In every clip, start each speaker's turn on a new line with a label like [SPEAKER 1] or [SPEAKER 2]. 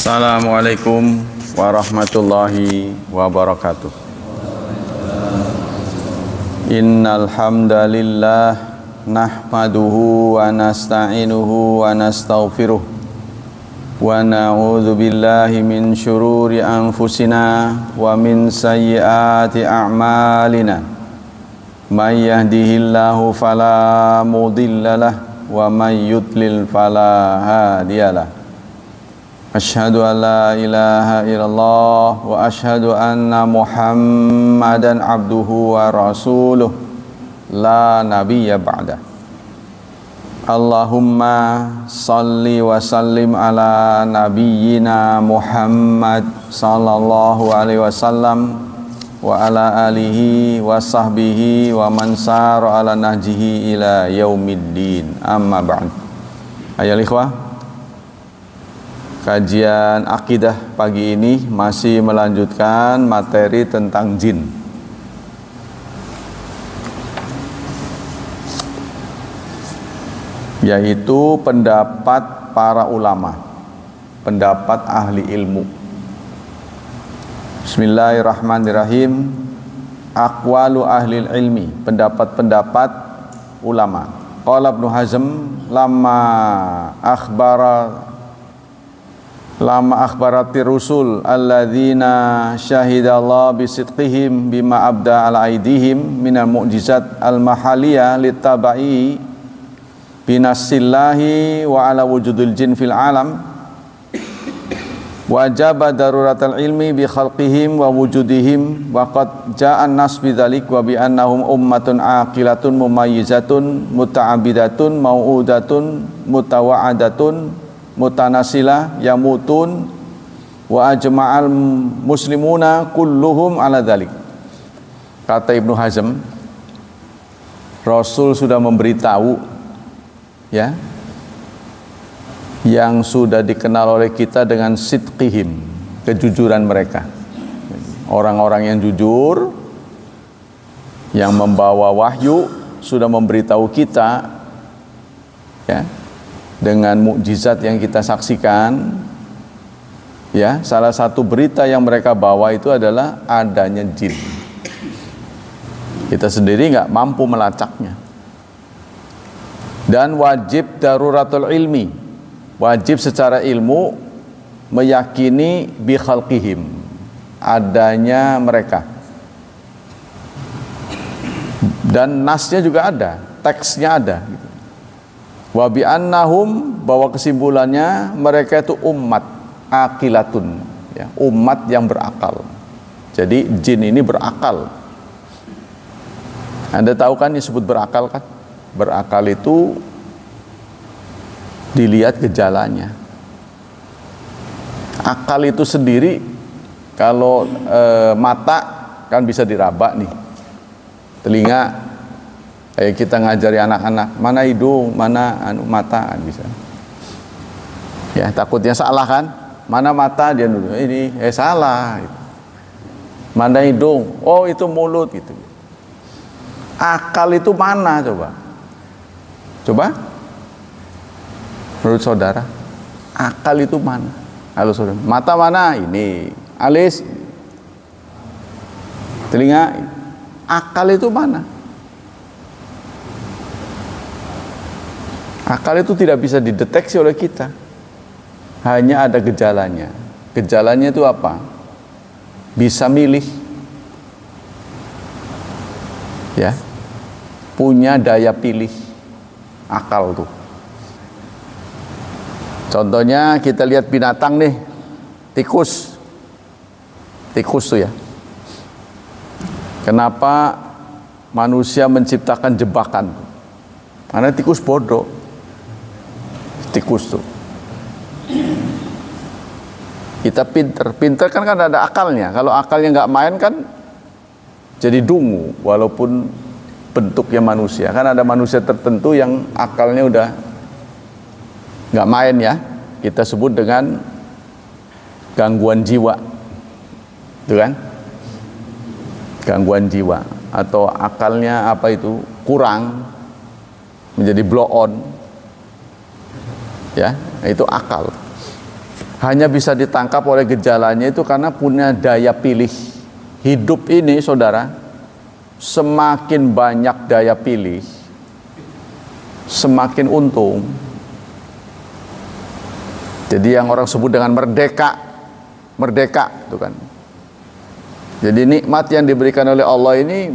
[SPEAKER 1] Assalamualaikum warahmatullahi wabarakatuh. Innal hamdalillah nahmaduhu wa nasta'inuhu wa nastaghfiruh wa na'udzu billahi min syururi anfusina wa min sayyiati a'malina. May yahdihillahu fala mudhillalah wa may yudlil fala hadiyalah. Asyhadu an la ilaha illallah wa asyhadu anna Muhammadan abduhu wa rasuluh la nabiyya ba'dah. Allahumma salli wa sallim ala nabiyyina Muhammad sallallahu alaihi wasallam wa ala alihi wa sahbihi wa man sara ala nahjihi ila yaumiddin. Amma ba'd. Ayolah ikhwah, kajian akidah pagi ini masih melanjutkan materi tentang jin. Yaitu pendapat para ulama, pendapat ahli ilmu. Bismillahirrahmanirrahim. Aqwalu ahli ilmi, pendapat-pendapat ulama. Qala Ibnu Hazm lama akhbarati rusul alladzina syahidallahu bisidqihim bima abda ala aidihim minal mu'jizat al-mahaliyah litabai binasillahi wa ala wujudul jin fil alam wajaba daruratal ilmi bi khalqihim wa wujudihim wa qad ja'an nas bidzalik wa bi annahum ummatun aqilatun mumayyizatun muta'abidatun mau'udatun mutawa'adatun mutanasilah yamutun wa ajma'al muslimuna kulluhum ala dhalik. Kata Ibnu Hazm, Rasul sudah memberitahu ya, yang sudah dikenal oleh kita dengan sidqihim, kejujuran mereka. Orang-orang yang jujur, yang membawa wahyu, sudah memberitahu kita ya, dengan mukjizat yang kita saksikan ya. Salah satu berita yang mereka bawa itu adalah adanya jin. Kita sendiri nggak mampu melacaknya. Dan wajib daruratul ilmi, wajib secara ilmu meyakini bi khalqihim, adanya mereka. Dan nasnya juga ada, teksnya ada gitu. Wa bi annahum, bahwa kesimpulannya mereka itu umat aqilatun ya, umat yang berakal. Jadi jin ini berakal. Anda tahu kan disebut berakal kan? Berakal itu dilihat gejalanya. Akal itu sendiri kalau mata kan bisa diraba nih. Telinga, kayak kita ngajari anak-anak, mana hidung, mana mata, bisa. Ya, takutnya salah kan? Mana mata, dia dulu ini, salah. Gitu. Mana hidung? Oh, itu mulut gitu. Akal itu mana coba? Coba? Menurut saudara, akal itu mana? Halo saudara, mata mana? Ini. Alis, telinga, akal itu mana? Akal itu tidak bisa dideteksi oleh kita. Hanya ada gejalanya. Gejalanya itu apa? Bisa milih. Ya. Punya daya pilih. Akal tuh. Contohnya kita lihat binatang nih. Tikus. Tikus tuh ya. Kenapa manusia menciptakan jebakan? Karena tikus bodoh. Tikus tuh. Kita pinter kan ada akalnya. Kalau akalnya nggak main kan jadi dungu, walaupun bentuknya manusia. Kan ada manusia tertentu yang akalnya udah nggak main ya. Kita sebut dengan gangguan jiwa, itu kan? Gangguan jiwa atau akalnya apa itu kurang, menjadi blow on. Ya, itu akal. hanya bisa ditangkap oleh gejalanya itu karena punya daya pilih. Hidup ini saudara, semakin banyak daya pilih, semakin untung. Jadi yang orang sebut dengan merdeka itu kan. Jadi nikmat yang diberikan oleh Allah ini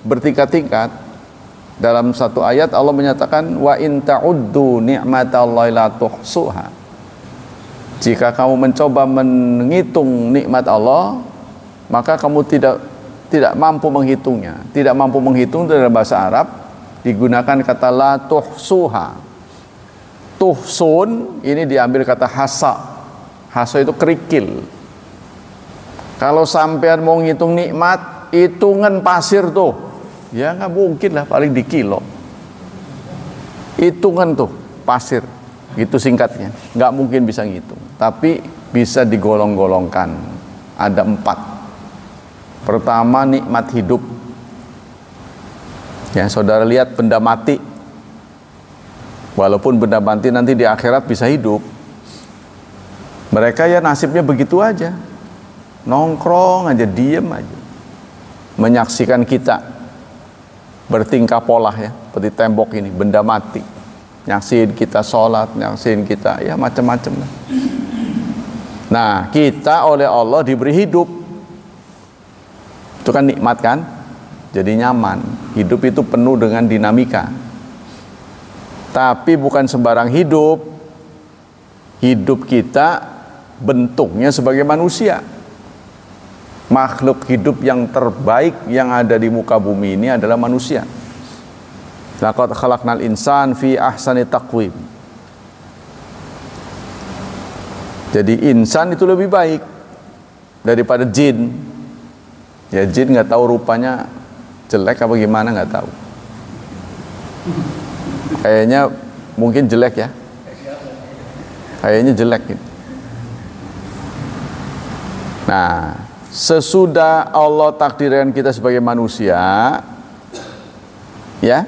[SPEAKER 1] bertingkat-tingkat. Dalam satu ayat Allah menyatakan wa in ta'uddu ni'matallahi la tuhsuha. Jika kamu mencoba menghitung nikmat Allah, maka kamu tidak mampu menghitungnya. Tidak mampu menghitung dalam bahasa Arab digunakan kata la tuhsuha. Tuhsun ini diambil kata hasa. Hasa itu kerikil. Kalau sampean mau ngitung nikmat, hitungan pasir tuh, ya nggak mungkin lah, paling di kilo. Hitungan tuh pasir, gitu singkatnya. Nggak mungkin bisa ngitung, tapi bisa digolong-golongkan. Ada 4. Pertama, nikmat hidup. Ya, saudara lihat benda mati. Walaupun benda mati nanti di akhirat bisa hidup, mereka ya nasibnya begitu aja. Nongkrong aja, diem aja, menyaksikan kita bertingkah pola ya, seperti tembok ini, benda mati, nyaksiin kita sholat, nyaksiin kita ya macam-macam lah. Nah, kita oleh Allah diberi hidup, itu kan nikmat kan, jadi nyaman. Hidup itu penuh dengan dinamika, tapi bukan sembarang hidup. Hidup kita bentuknya sebagai manusia. Makhluk hidup yang terbaik yang ada di muka bumi ini adalah manusia. Laqad khalaqnal insan fi ahsani taqwim. Jadi insan itu lebih baik daripada jin. Ya, jin nggak tahu rupanya jelek apa gimana, nggak tahu. Kayaknya mungkin jelek ya. Kayaknya jelek gitu. Nah, sesudah Allah takdirkan kita sebagai manusia, ya,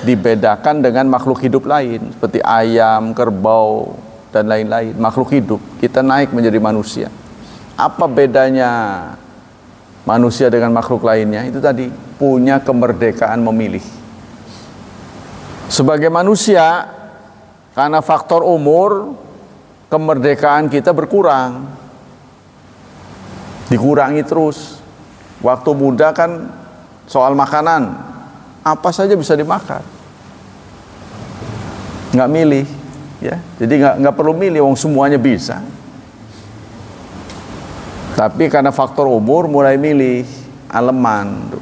[SPEAKER 1] dibedakan dengan makhluk hidup lain seperti ayam, kerbau dan lain-lain. Makhluk hidup, kita naik menjadi manusia. Apa bedanya manusia dengan makhluk lainnya? Itu tadi, punya kemerdekaan memilih. Sebagai manusia, karena faktor umur, kemerdekaan kita berkurang. Dikurangi terus. Waktu muda kan soal makanan, apa saja bisa dimakan, nggak milih, ya. Jadi nggak perlu milih, wong semuanya bisa. Tapi karena faktor umur mulai milih, aleman,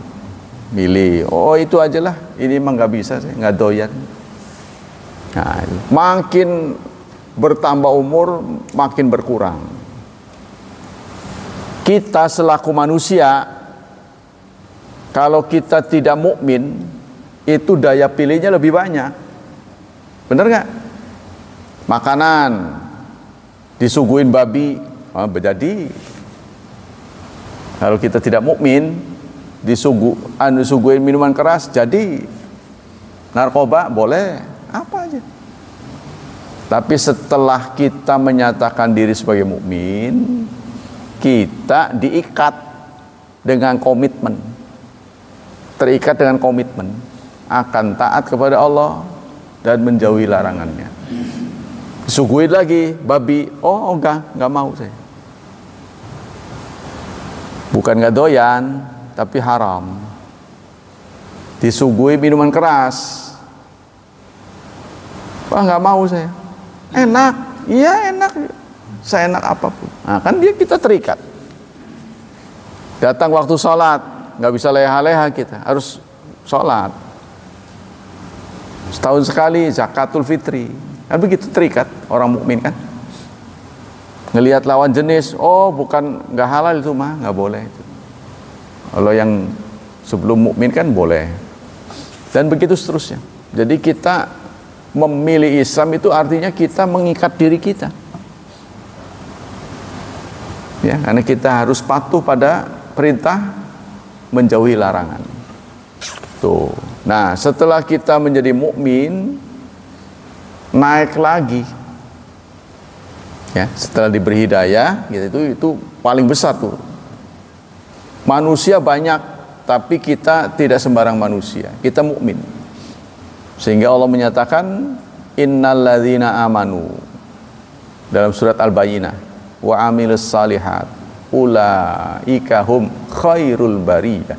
[SPEAKER 1] milih. Oh itu aja lah, ini emang nggak bisa, saya nggak doyan. Nah, makin bertambah umur, makin berkurang. Kita selaku manusia, kalau kita tidak mukmin, itu daya pilihnya lebih banyak. Bener nggak? Makanan disuguhin babi, jadi. Kalau kita tidak mukmin, disuguhin minuman keras, jadi. Narkoba boleh, apa aja. Tapi setelah kita menyatakan diri sebagai mukmin, kita diikat dengan komitmen, terikat dengan komitmen akan taat kepada Allah dan menjauhi larangannya. Disuguhin lagi babi, oh enggak mau saya. Bukan enggak doyan, tapi haram. Disuguhi minuman keras, wah enggak mau saya. Enak, iya enak. Seenak apapun. Nah, kan kita terikat. Datang waktu sholat, nggak bisa leha-leha kita, harus sholat. Setahun sekali zakatul fitri, kan begitu terikat orang mukmin kan. Ngelihat lawan jenis, oh bukan nggak halal itu mah nggak boleh. Kalau yang sebelum mukmin kan boleh. Dan begitu seterusnya. Jadi kita memilih Islam itu artinya kita mengikat diri kita. Ya, karena kita harus patuh pada perintah, menjauhi larangan. Tuh. Nah, setelah kita menjadi mukmin, naik lagi. Ya, setelah diberi hidayah, gitu, itu paling besar tuh. Manusia banyak, tapi kita tidak sembarang manusia. Kita mukmin. Sehingga Allah menyatakan innalladzina amanu dalam surat Al-Bayyinah wa amilus salihat ulaika hum khairul bariyah.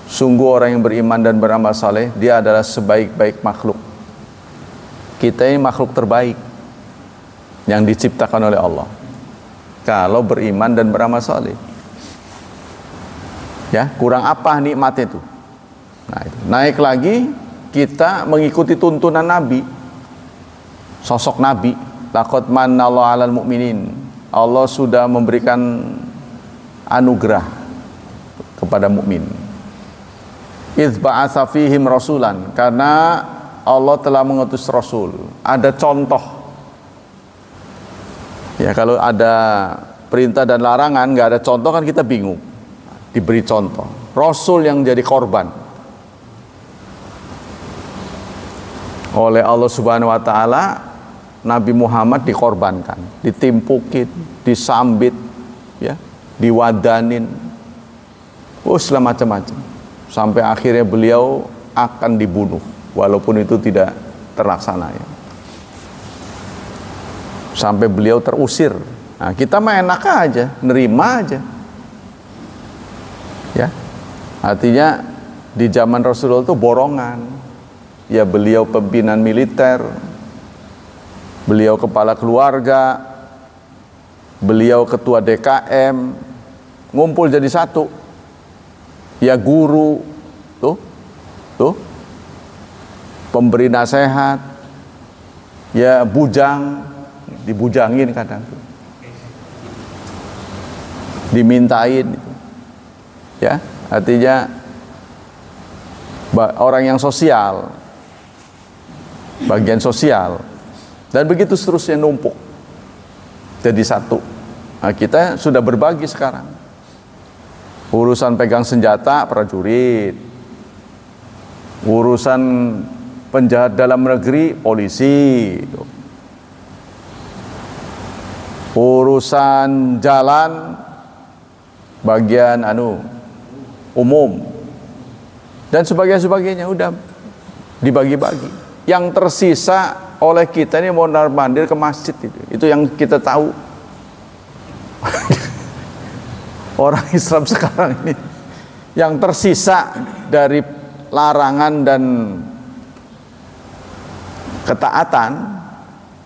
[SPEAKER 1] Sungguh orang yang beriman dan beramal saleh, dia adalah sebaik-baik makhluk. Kita ini makhluk terbaik yang diciptakan oleh Allah kalau beriman dan beramal saleh. Ya, kurang apa nikmatnya itu? Nah, itu. Naik lagi kita mengikuti tuntunan Nabi, sosok Nabi. Laqad manallahu 'alal mu'minin. Allah sudah memberikan anugerah kepada mukmin. Idz ba'atsa fihim rasulan, karena Allah telah mengutus rasul. Ada contoh. Ya, kalau ada perintah dan larangan nggak ada contoh kan kita bingung. Diberi contoh. Rasul yang jadi korban oleh Allah Subhanahu wa taala, Nabi Muhammad dikorbankan, ditimpukin, disambit, ya, diwadanin, segala macam-macam. Sampai akhirnya beliau akan dibunuh walaupun itu tidak terlaksana, ya. Sampai beliau terusir. Nah, kita mah enak aja, nerima aja. Ya. Artinya di zaman Rasulullah itu borongan. Ya, beliau pimpinan militer, beliau kepala keluarga, beliau ketua DKM, ngumpul jadi satu. Ya, guru, tuh, pemberi nasihat, ya bujang, dibujangin kadang, dimintain, ya, artinya orang yang sosial, bagian sosial, dan begitu seterusnya numpuk jadi satu. Nah, kita sudah berbagi sekarang. Urusan pegang senjata prajurit, urusan penjahat dalam negeri polisi, urusan jalan bagian umum dan sebagainya udah dibagi-bagi. Yang tersisa oleh kita ini mondar-mandir ke masjid, itu yang kita tahu. Orang Islam sekarang ini yang tersisa dari larangan dan ketaatan,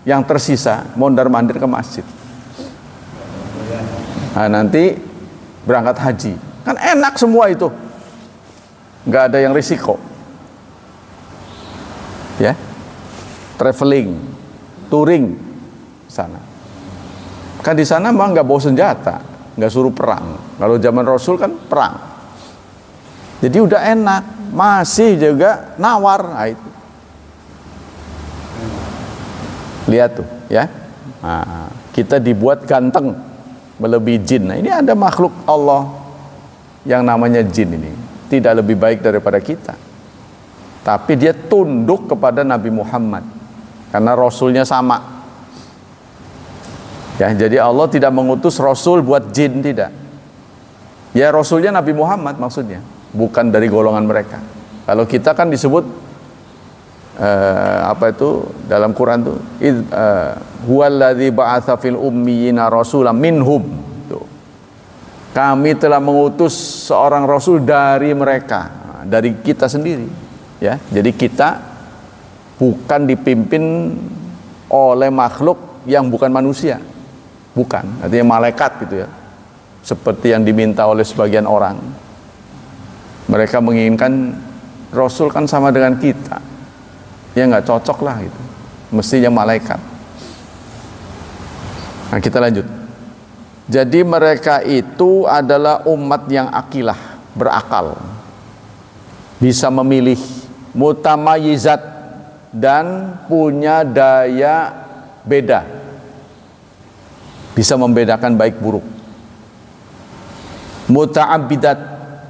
[SPEAKER 1] yang tersisa mondar-mandir ke masjid. Nah, nanti berangkat haji kan enak semua itu, nggak ada yang risiko, ya, traveling, touring sana. Kan di sana mah nggak bawa senjata, nggak suruh perang. Kalau zaman Rasul kan perang, jadi udah enak, masih juga nawar. Nah, itu lihat tuh, ya. Nah, kita dibuat ganteng melebihi jin. Nah, ini ada makhluk Allah yang namanya jin ini, tidak lebih baik daripada kita, tapi dia tunduk kepada Nabi Muhammad karena Rasulnya sama, ya. Jadi Allah tidak mengutus Rasul buat jin, tidak, ya. Rasulnya Nabi Muhammad maksudnya, bukan dari golongan mereka. Kalau kita kan disebut apa itu dalam Quran tuh, huwallazi ba'atsa fil ummiyina rasulan minhum. Tuh. Kami telah mengutus seorang rasul dari mereka, dari kita sendiri, ya. Jadi kita bukan dipimpin oleh makhluk yang bukan manusia, bukan, artinya malaikat gitu, ya. Seperti yang diminta oleh sebagian orang. Mereka menginginkan rasul kan sama dengan kita. Ya nggak cocok lah gitu, mestinya malaikat. Nah, kita lanjut. Jadi mereka itu adalah umat yang akilah, berakal, bisa memilih, mutamayizat, dan punya daya beda, bisa membedakan baik buruk. Muta'abbidat,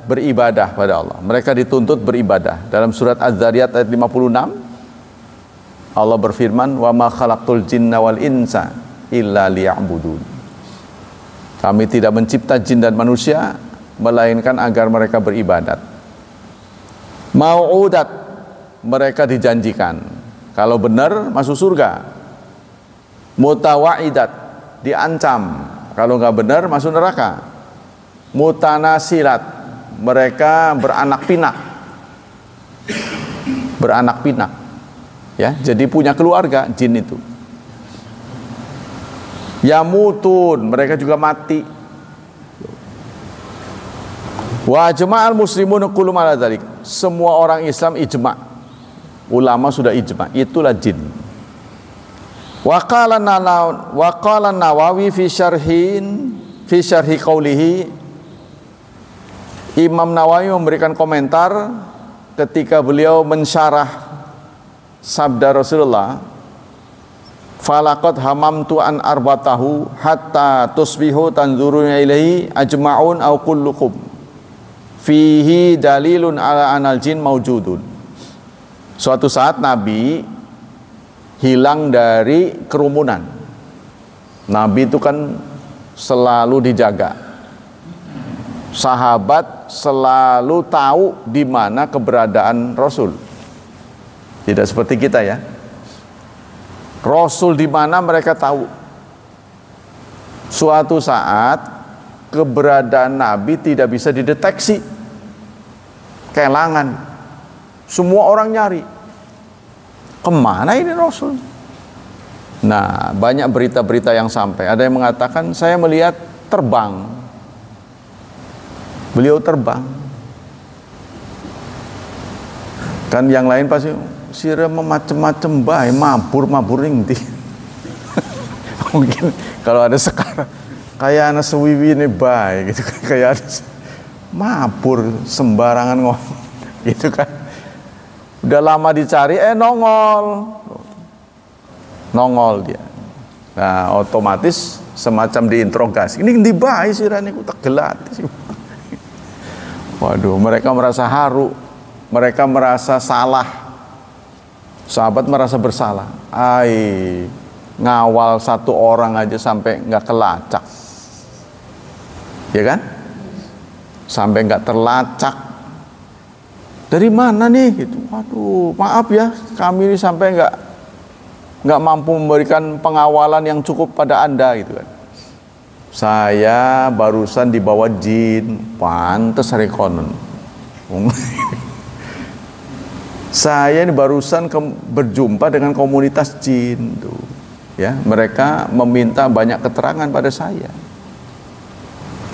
[SPEAKER 1] beribadah pada Allah. Mereka dituntut beribadah. Dalam surat Az-Zariyat ayat 56, Allah berfirman, wa ma khalaqtul jinna wal insa illa liya'budun. Kami tidak mencipta jin dan manusia melainkan agar mereka beribadat. Mau'udat, mereka dijanjikan kalau benar masuk surga. Mutawa'idat, diancam kalau nggak benar masuk neraka. Mutanasilat, mereka beranak pinak. Beranak pinak. Ya, jadi punya keluarga jin itu. Yamutun, mereka juga mati. Wa jama'al muslimun kullu ala dzalik. Semua orang Islam ijma'. Ulama sudah ijma', itulah jin. Wa qala Nawawi fi syarhi qaulihi. Imam Nawawi memberikan komentar ketika beliau mensyarah sabda Rasulullah, falaqad hamamtu an arbatahu hatta tusbihu tanzuruna ilaihi ajma'un aw kullukum fihi dalilun ala anal jin maujudun. Suatu saat Nabi hilang dari kerumunan. Nabi itu kan selalu dijaga. Sahabat selalu tahu di mana keberadaan Rasul. Tidak seperti kita ya. Rasul di mana mereka tahu. Suatu saat keberadaan Nabi tidak bisa dideteksi. Kelangan. Semua orang nyari. Kemana ini Rasul? Nah, banyak berita-berita yang sampai. Ada yang mengatakan, saya melihat terbang. Beliau terbang. Kan yang lain pasti sira macem-macem bae, mabur ning ndi. Mungkin kalau ada sekarang kayak anak sewiwi ini bae gitu kan, kayak ada mabur sembarangan ngomong gitu kan. Udah lama dicari nongol dia. Nah, otomatis semacam diinterogasi. Ini ndi bae sira niku tegelat. Waduh, mereka merasa haru, mereka merasa salah. Sahabat merasa bersalah. Ngawal satu orang aja sampai nggak kelacak, ya kan? Sampai nggak terlacak. Dari mana nih? Gitu. Waduh, maaf ya, kami ini sampai nggak mampu memberikan pengawalan yang cukup pada Anda, gitu kan? Saya barusan dibawa jin, pantes rekonen. Saya ini barusan berjumpa dengan komunitas jin tuh, ya. Mereka meminta banyak keterangan pada saya.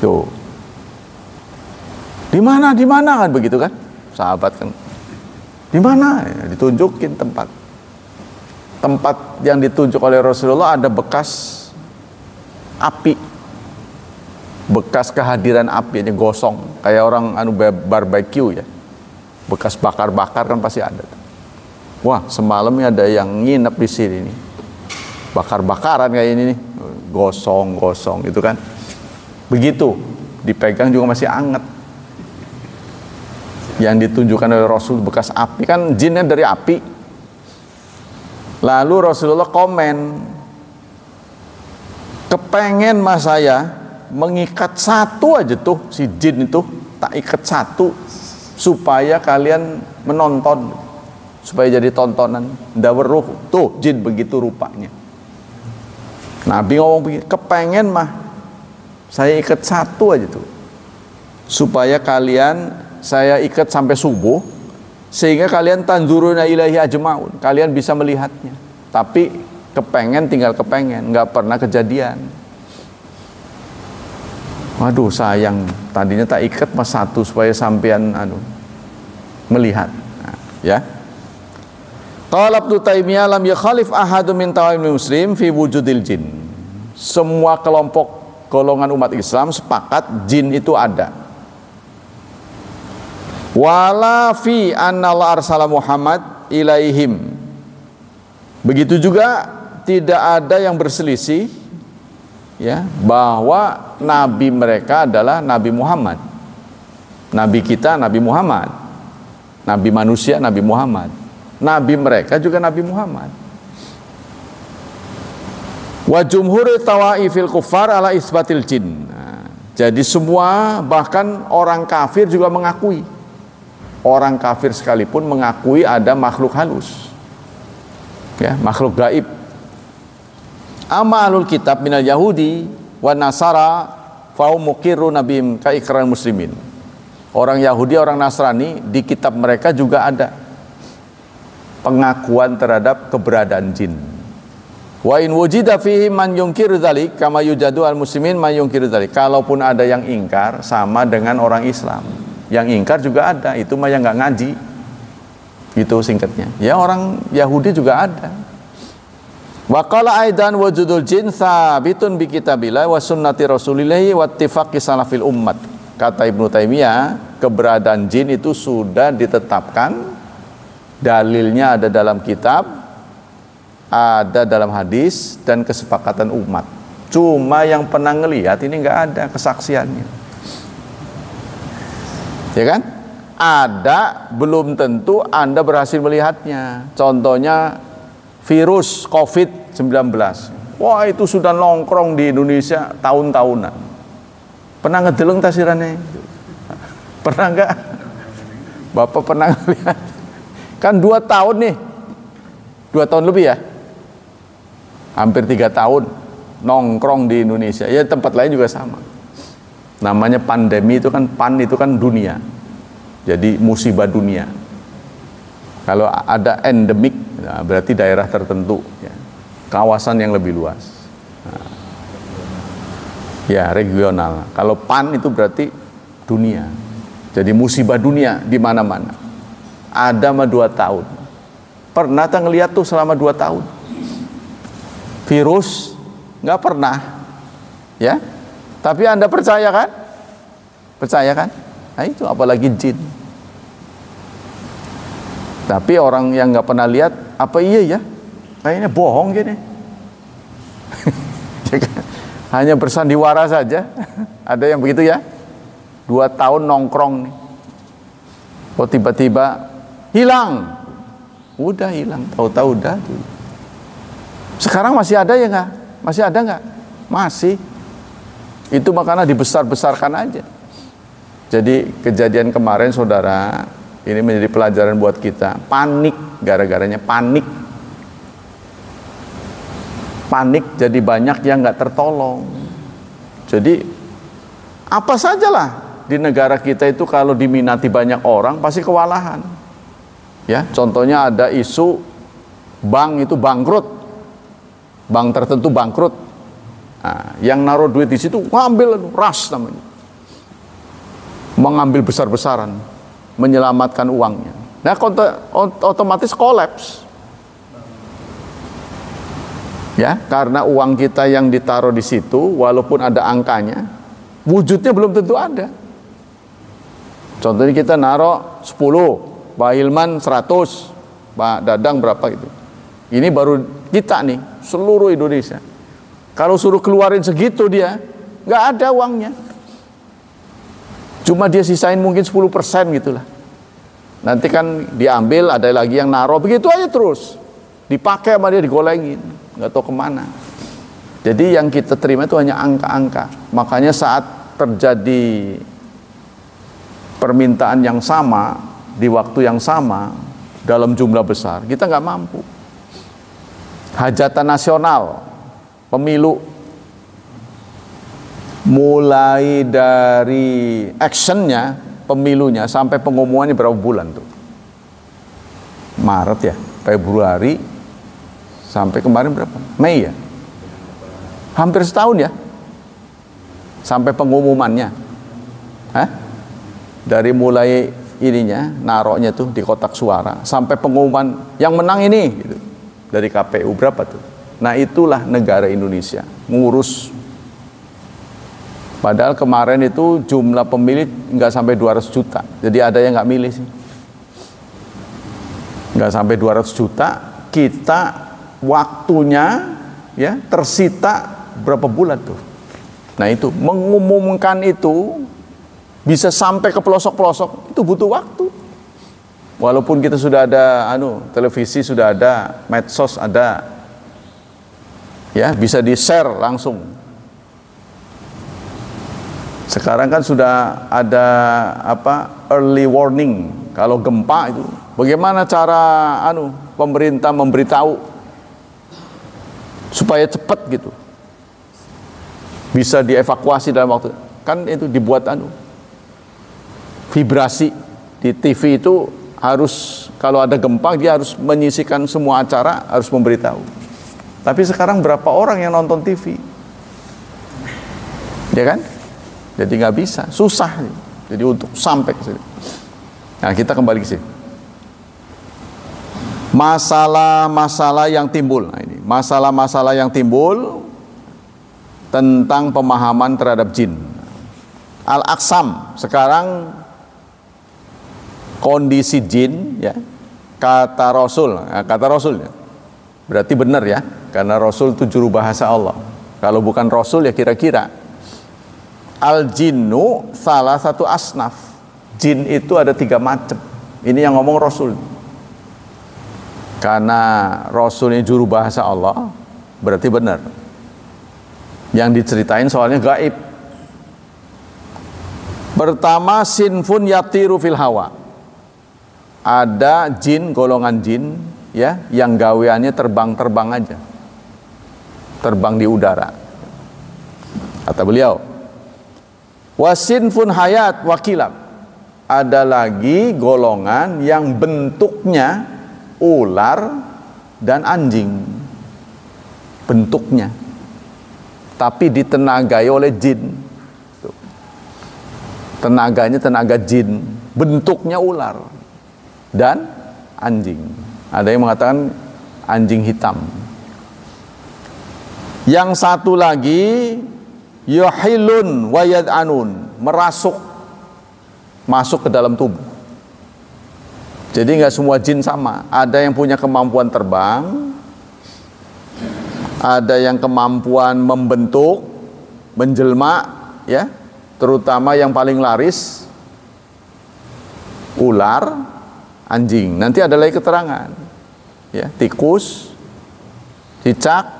[SPEAKER 1] Tuh, di mana kan begitu kan? Sahabat kan, di mana? Ya, ditunjukin tempat yang ditunjuk oleh Rasulullah ada bekas api, bekas kehadiran api, ini gosong kayak orang barbecue ya. Bekas bakar-bakar kan pasti ada. Wah, semalamnya ada yang nginep di sini nih. Bakar-bakaran kayak ini nih. Gosong itu kan. Begitu, dipegang juga masih anget. Yang ditunjukkan oleh Rasul bekas api, kan jinnya dari api. Lalu Rasulullah komen, kepengen mas saya mengikat satu aja tuh si jin itu, tak ikat satu supaya kalian menonton, supaya jadi tontonan. Daweruh tuh jin begitu rupanya. Nabi ngomong begitu, kepengen mah saya ikat satu aja tuh supaya kalian saya ikat sampai subuh, sehingga kalian tanzuruna ilaihi ajmaun, kalian bisa melihatnya. Tapi tinggal kepengen, nggak pernah kejadian. Waduh, sayang, tadinya tak ikat mas satu supaya sampean melihat. Nah, ya. Qala Ibnu Taimiyah lam yakhalif ahadun min tawaimil muslim fi wujudil jin. Semua kelompok golongan umat Islam sepakat jin itu ada. Wala fi anna Allah arsala Muhammad ilaihim. Begitu juga tidak ada yang berselisih ya bahwa nabi mereka adalah Nabi Muhammad. Nabi kita Nabi Muhammad. Nabi manusia Nabi Muhammad. Nabi mereka juga Nabi Muhammad. Wa jumhur tawaifil kufar ala isbatil jin. Nah, jadi semua bahkan orang kafir juga mengakui. Orang kafir sekalipun mengakui ada makhluk halus. Ya, makhluk gaib. Amma ahlul kitab minal yahudi wa nasara fahum muqirruna bihim ka iqrar muslimin. Orang Yahudi, orang Nasrani di kitab mereka juga ada pengakuan terhadap keberadaan jin. Wa in wujida fihi man yungkiru dzalik kama yujadu al muslimin man yungkiru dzalik. Kalaupun ada yang ingkar sama dengan orang Islam. Yang ingkar juga ada, itu mah yang enggak ngaji. Itu singkatnya. Ya orang Yahudi juga ada. Wa qala aidan wujudul jin tsabitun bi kitabillah wa sunnati rasulillah wa ittifaqi salafil ummat. Kata Ibnu Taimiyah, keberadaan jin itu sudah ditetapkan, dalilnya ada dalam kitab, ada dalam hadis, dan kesepakatan umat. Cuma yang pernah ngelihat ini nggak ada kesaksiannya, ya kan? Ada, belum tentu Anda berhasil melihatnya. Contohnya virus COVID-19. Wah, itu sudah nongkrong di Indonesia tahun-tahunan. Pernah ngedeleng tasirannya? Pernah nggak? Bapak pernah lihat? Kan 2 tahun nih, 2 tahun lebih ya, hampir 3 tahun nongkrong di Indonesia. Ya tempat lain juga sama. Namanya pandemi itu kan, pan itu kan dunia. Jadi musibah dunia. Kalau ada endemik, nah berarti daerah tertentu, ya, kawasan yang lebih luas. Nah, ya regional. Kalau pan itu berarti dunia. Jadi musibah dunia di mana-mana. Ada mah 2 tahun. Pernah tak ngeliat tuh selama 2 tahun? Virus nggak pernah, ya. Tapi Anda percaya kan? Percaya kan? Nah itu apalagi jin. Tapi orang yang nggak pernah lihat, apa iya ya? Kayaknya bohong gini. Hanya bersandiwara saja. Ada yang begitu ya, 2 tahun nongkrong nih, kok tiba-tiba hilang. Udah hilang, tahu-tahu udah. Sekarang masih ada ya nggak? Masih ada nggak? Masih. Itu makanya dibesar-besarkan aja. Jadi kejadian kemarin saudara, ini menjadi pelajaran buat kita. Panik, gara-garanya panik. Panik jadi banyak yang nggak tertolong. Jadi apa sajalah di negara kita itu kalau diminati banyak orang pasti kewalahan. Ya, contohnya ada isu bank itu bangkrut, bank tertentu bangkrut. Nah, yang naruh duit di situ ngambil ras namanya, mengambil besar-besaran, menyelamatkan uangnya. Nah, otomatis kolaps. Ya, karena uang kita yang ditaruh di situ, walaupun ada angkanya, wujudnya belum tentu ada. Contohnya kita naruh 10, Pak Hilman 100, Pak Dadang berapa gitu. Ini baru kita nih, seluruh Indonesia. Kalau suruh keluarin segitu dia, nggak ada uangnya. Cuma dia sisain mungkin 10% gitulah. Nanti kan diambil, ada lagi yang naruh, begitu aja terus. Dipakai sama dia, digolengin. Nggak tahu kemana. Jadi yang kita terima itu hanya angka-angka. Makanya saat terjadi permintaan yang sama di waktu yang sama dalam jumlah besar, kita nggak mampu. Hajatan nasional, pemilu, mulai dari actionnya, pemilunya sampai pengumumannya berapa bulan tuh? Maret ya, Februari, sampai kemarin berapa? Mei ya? Hampir setahun ya? Sampai pengumumannya. Hah? Dari mulai ininya, naroknya tuh di kotak suara, sampai pengumuman yang menang ini gitu. Dari KPU berapa tuh? Nah itulah negara Indonesia, ngurus. Padahal kemarin itu jumlah pemilih nggak sampai 200 juta. Jadi ada yang nggak milih sih. Nggak sampai 200 juta, kita waktunya ya tersita berapa bulan tuh. Nah itu mengumumkan itu bisa sampai ke pelosok-pelosok itu butuh waktu. Walaupun kita sudah ada televisi sudah ada, medsos ada, Ya, bisa di-share langsung. Sekarang kan sudah ada early warning kalau gempa itu. Bagaimana cara pemerintah memberitahu supaya cepat gitu. Bisa dievakuasi dalam waktu. Kan itu dibuat vibrasi di TV itu harus, kalau ada gempa dia harus menyisikan semua acara, harus memberitahu. Tapi sekarang berapa orang yang nonton TV? Ya kan? Jadi nggak bisa, susah. Jadi untuk sampai ke sini. Nah, kita kembali ke sini. Masalah-masalah yang timbul. Nah, ini masalah-masalah yang timbul tentang pemahaman terhadap jin. Al-Aqsam, sekarang kondisi jin, ya, kata Rasul ya. Berarti benar ya, karena Rasul itu juru bahasa Allah. Kalau bukan Rasul ya kira-kira. Al-jinnu salah satu asnaf. Jin itu ada 3 macam. Ini yang ngomong Rasul. Karena Rasul ini juru bahasa Allah, berarti benar. Yang diceritain soalnya gaib. Pertama, sinfun yatiru fil hawa. Ada jin, golongan jin, ya, yang gaweannya terbang-terbang aja. Terbang di udara. Kata beliau, wasinfun hayat wakilab. Ada lagi golongan yang bentuknya ular dan anjing. Bentuknya. Tapi ditenagai oleh jin. Tenaganya tenaga jin. Bentuknya ular dan anjing. Ada yang mengatakan anjing hitam. Yang satu lagi yuhilun wa yad'anun, merasuk, masuk ke dalam tubuh. Jadi nggak semua jin sama. Ada yang punya kemampuan terbang, ada yang kemampuan membentuk, menjelma, ya, terutama yang paling laris ular, anjing. Nanti ada lagi keterangan, ya, tikus, cicak.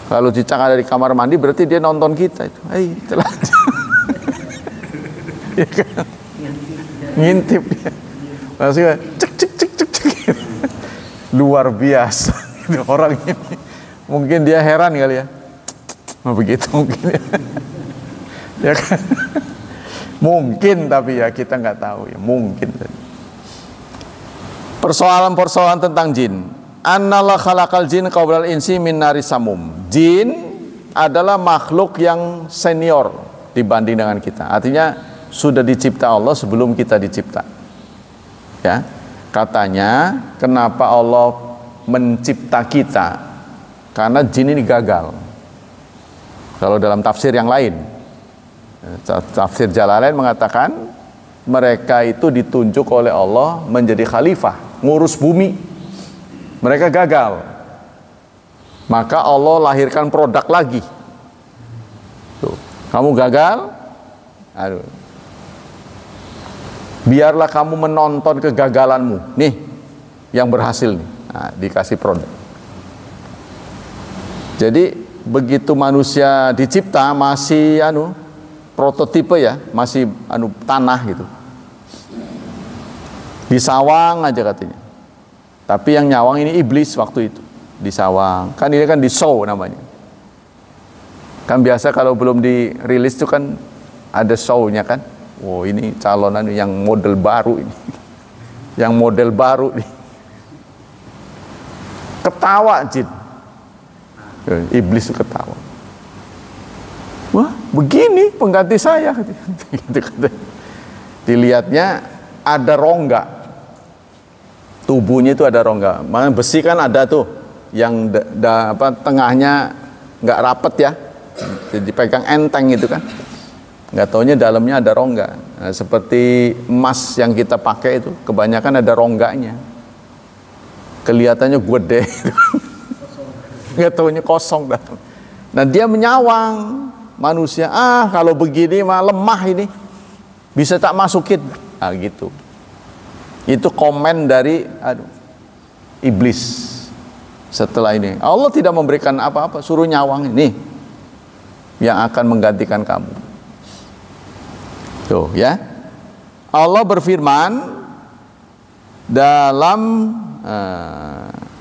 [SPEAKER 1] Kalau cicak ada di kamar mandi berarti dia nonton kita itu. Telah. Ya kan? Ngintip dia. Maksudnya cek. Luar biasa orang ini. Mungkin dia heran kali ya. Begitu mungkin ya. Ya kan? Mungkin, tapi ya kita nggak tahu ya. Mungkin. Persoalan-persoalan tentang jin. Annallah khalaqal jin qablal insi min nari samum. Jin adalah makhluk yang senior dibanding dengan kita. Artinya sudah dicipta Allah sebelum kita dicipta. Ya. Katanya kenapa Allah mencipta kita? Karena jin ini gagal. Kalau dalam tafsir yang lain, tafsir Jalalain mengatakan mereka itu ditunjuk oleh Allah menjadi khalifah, ngurus bumi. Mereka gagal, maka Allah lahirkan produk lagi. Tuh, kamu gagal, biarlah kamu menonton kegagalanmu. Nih, yang berhasil nih, dikasih produk. Jadi begitu manusia dicipta masih prototipe ya, masih tanah gitu, disawang aja katanya. Tapi yang nyawang ini iblis waktu itu disawang. Kan ini kan di show namanya. Kan biasa kalau belum dirilis itu kan ada show-nya kan. Oh, ini calonan yang model baru ini. Yang model baru nih. Ketawa jin. Iblis itu ketawa. Wah, begini pengganti saya. Gitu. Dilihatnya ada rongga. Tubuhnya itu ada rongga. Makanya besi kan ada tuh yang tengahnya nggak rapet ya, jadi pegang enteng gitu kan. Nggak taunya dalamnya ada rongga. Nah, seperti emas yang kita pakai itu kebanyakan ada rongganya. Kelihatannya gede. Nggak taunya kosong dah. Nah, dia menyawang manusia. Kalau begini mah lemah ini, bisa tak masukin. Gitu. Itu komen dari iblis. setelah ini. Allah tidak memberikan apa-apa, suruh nyawang ini yang akan menggantikan kamu. Tuh ya. Allah berfirman dalam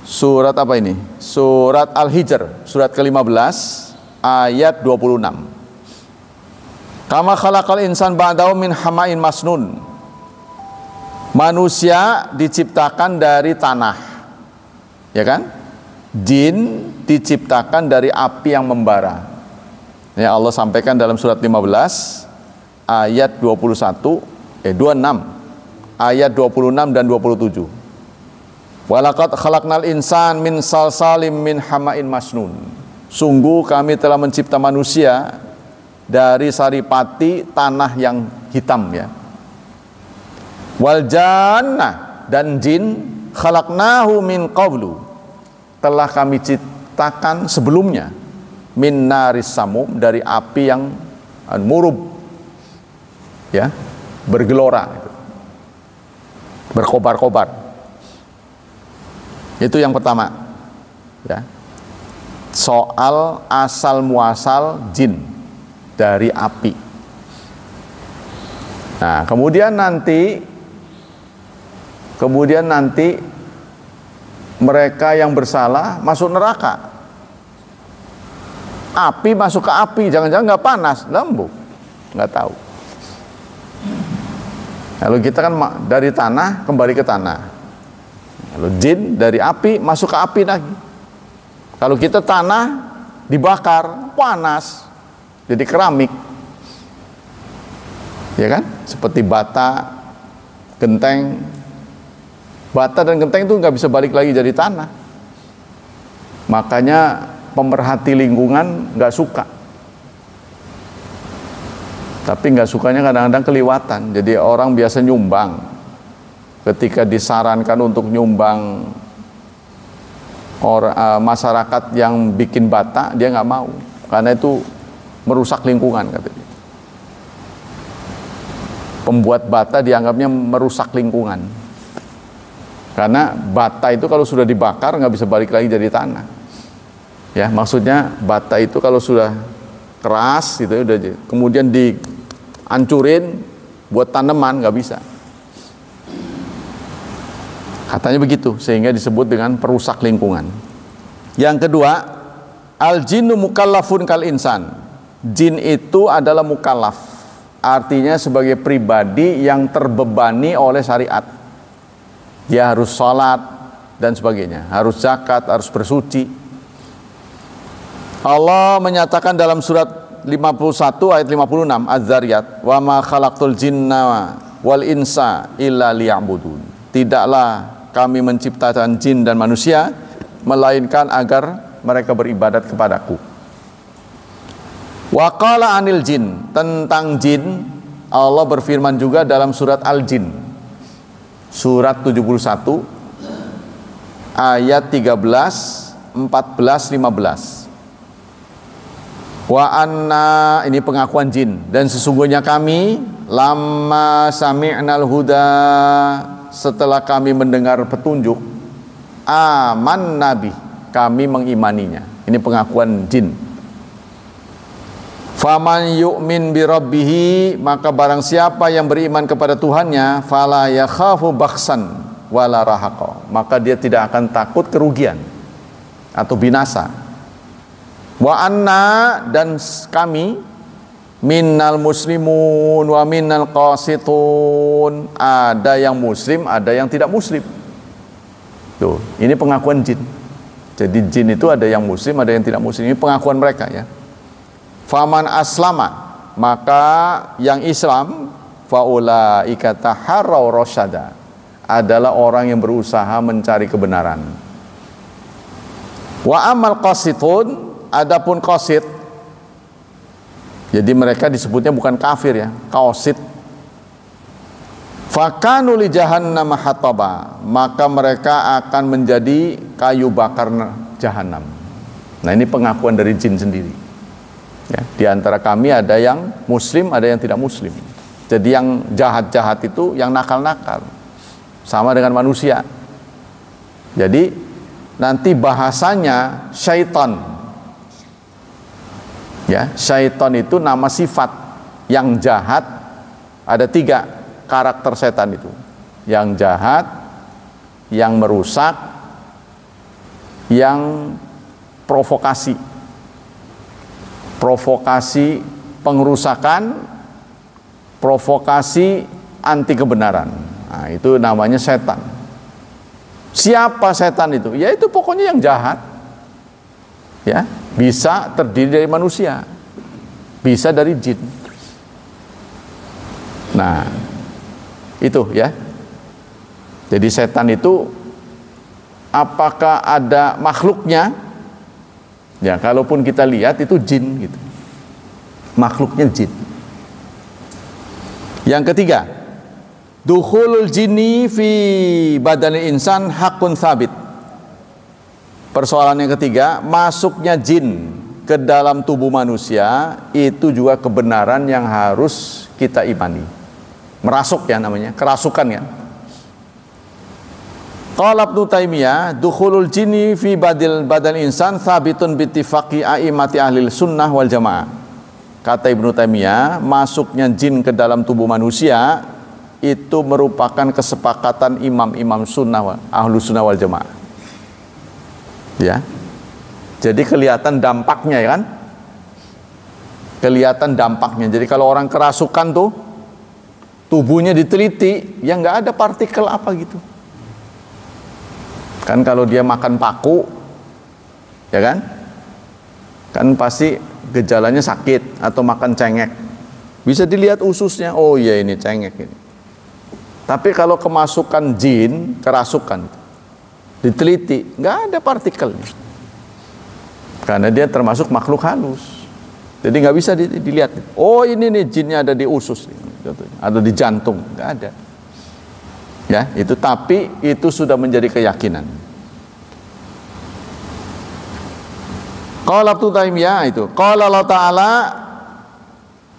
[SPEAKER 1] surat apa ini? Surat Al-Hijr, surat ke-15 ayat 26. Kama khalaqal insan ba'dahu min hama'in masnun. Manusia diciptakan dari tanah. Ya kan? Jin diciptakan dari api yang membara. Ya, Allah sampaikan dalam surat 15 ayat 26 ayat 26 dan 27. Walaqad khalaqnal insan min salsalim min hama'in masnun. Sungguh kami telah mencipta manusia dari saripati tanah yang hitam ya. Wal jannah, dan jin khalaqnahu min qablu, telah kami ciptakan sebelumnya, min naris samum, dari api yang murub ya, bergelora, berkobar-kobar. Itu yang pertama ya, soal asal muasal jin dari api. Nah, kemudian nanti mereka yang bersalah masuk neraka. Api masuk ke api, jangan-jangan nggak panas, lembut, nggak tahu. Lalu kita kan dari tanah kembali ke tanah. Lalu jin dari api masuk ke api lagi. Kalau kita tanah dibakar, panas, jadi keramik. Ya kan? Seperti bata, genteng. Bata dan genteng itu nggak bisa balik lagi jadi tanah. Makanya pemerhati lingkungan nggak suka. Tapi nggak sukanya kadang-kadang keliwatan. Jadi orang biasa nyumbang. Ketika disarankan untuk nyumbang masyarakat yang bikin bata, dia nggak mau. Karena itu merusak lingkungan katanya. Pembuat bata dianggapnya merusak lingkungan. Karena bata itu kalau sudah dibakar nggak bisa balik lagi jadi tanah. Ya, maksudnya bata itu kalau sudah keras gitu udah, kemudian dihancurin buat tanaman nggak bisa. Katanya begitu, sehingga disebut dengan perusak lingkungan. Yang kedua, al-jinnu mukallafun kal insan. Jin itu adalah mukallaf, artinya sebagai pribadi yang terbebani oleh syariat. Dia harus sholat dan sebagainya, harus zakat, harus bersuci. Allah menyatakan dalam surat 51 ayat 56 Az-Zariyat, wa ma khalaqtul jinna wal insa illa liya'budun. Tidaklah kami menciptakan jin dan manusia melainkan agar mereka beribadat kepadaku. Wa qala anil jin, tentang jin Allah berfirman juga dalam surat Al-Jin surat 71 ayat 13, 14, 15. Wa anna, ini pengakuan jin, dan sesungguhnya kami lamma sami'nal huda, setelah kami mendengar petunjuk, aman nabi, kami mengimaninya. Ini pengakuan jin. Faman yu'min bi rabbihi, maka barang siapa yang beriman kepada Tuhannya, fala yakhafu bakhsan wala rahaqa, maka dia tidak akan takut kerugian atau binasa. Wa anna, dan kami minnal muslimun wa minnal qasitun, ada yang muslim, ada yang tidak muslim. Tuh, ini pengakuan jin. Jadi jin itu ada yang muslim, ada yang tidak muslim. Ini pengakuan mereka ya. Faman aslama, maka yang Islam, faulaika taharraw rasyada, adalah orang yang berusaha mencari kebenaran. Wa amal qasitun, adapun qasit, jadi mereka disebutnya bukan kafir ya, qasit. Fakanu li jahannam hataba, maka mereka akan menjadi kayu bakar jahanam. Nah, ini pengakuan dari jin sendiri. Ya, di antara kami ada yang muslim, ada yang tidak muslim. Jadi yang jahat-jahat itu yang nakal-nakal, sama dengan manusia. Jadi nanti bahasanya syaitan. Ya, syaitan itu nama sifat yang jahat. Ada 3 karakter setan itu. Yang jahat, yang merusak, yang provokasi. Provokasi pengerusakan, provokasi anti kebenaran. Nah, itu namanya setan. Siapa setan itu? Ya itu pokoknya yang jahat. Ya, bisa terdiri dari manusia, bisa dari jin. Nah, itu ya. Jadi setan itu apakah ada makhluknya? Ya, kalaupun kita lihat itu jin gitu. Makhluknya jin. Yang ketiga, dukhulul jinni fi badanil insan hakun sabit. Persoalan yang ketiga, masuknya jin ke dalam tubuh manusia itu juga kebenaran yang harus kita imani. Merasuk ya namanya, kerasukan ya. Qala Ibnu Taimiyah, dukhulul jinni fi badal insan sabitun bittifaqi a'immati ahli sunnah wal jamaah. Kata Ibnu Taimiyah, masuknya jin ke dalam tubuh manusia itu merupakan kesepakatan imam-imam sunnah ahlu sunnah wal jamaah. Ya, jadi kelihatan dampaknya ya kan? Kelihatan dampaknya. Jadi kalau orang kerasukan tuh, tubuhnya diteliti, ya nggak ada partikel apa gitu. Kan kalau dia makan paku, ya kan? Kan pasti gejalanya sakit atau makan cengek. Bisa dilihat ususnya, oh iya ini cengek ini. Tapi kalau kemasukan jin, kerasukan, diteliti, nggak ada partikelnya, karena dia termasuk makhluk halus. Jadi nggak bisa dilihat. Oh ini nih jinnya ada di usus, ada di jantung, nggak ada. Ya itu, tapi itu sudah menjadi keyakinan. Qala Ibnu Taimiyah itu, qala Allah Ta'ala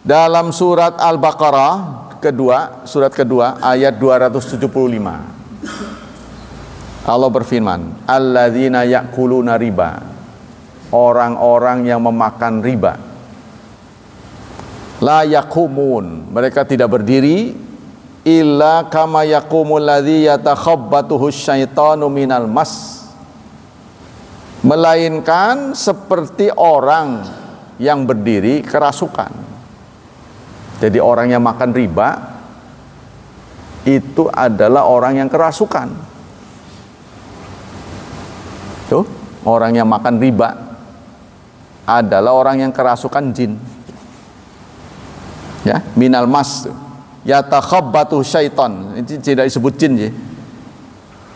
[SPEAKER 1] dalam surat Al-Baqarah surat kedua ayat 275. Allah berfirman, alladzina ya'kuluna riba, orang-orang yang memakan riba, la yaqumun, mereka tidak berdiri, illa kama yaqumul ladzi yatakhabbatuhu syaitanu minal mas, melainkan seperti orang yang berdiri kerasukan. Jadi orang yang makan riba itu adalah orang yang kerasukan. Tuh, orang yang makan riba adalah orang yang kerasukan jin. Ya, minal mas, yatakhabbatu syaitan. Itu tidak disebut jin ya.